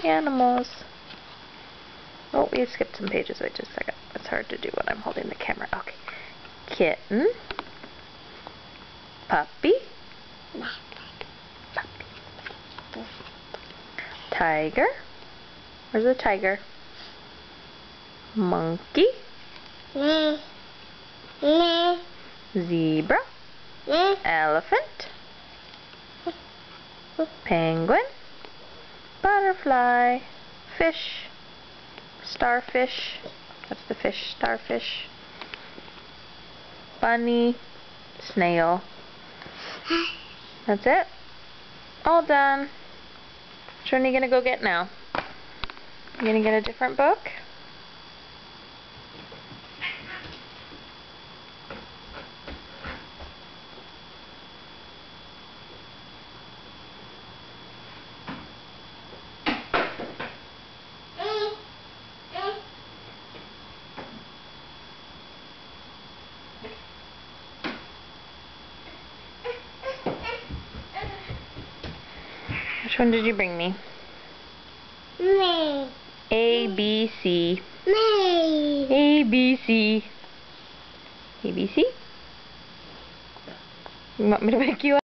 Animals. Oh, we skipped some pages. Wait just a second. It's hard to do when I'm holding the camera. Okay. Kitten. Puppy. Tiger. Where's the tiger? Monkey. Zebra. Elephant. Penguin. Butterfly. Fish. Starfish. That's the fish. Starfish. Bunny. Snail. That's it. All done. Which one are you going to go get now? You going to get a different book? Which one did you bring me? Me. A, B, C. Me. A, B, C. A, B, C? You want me to wake you up?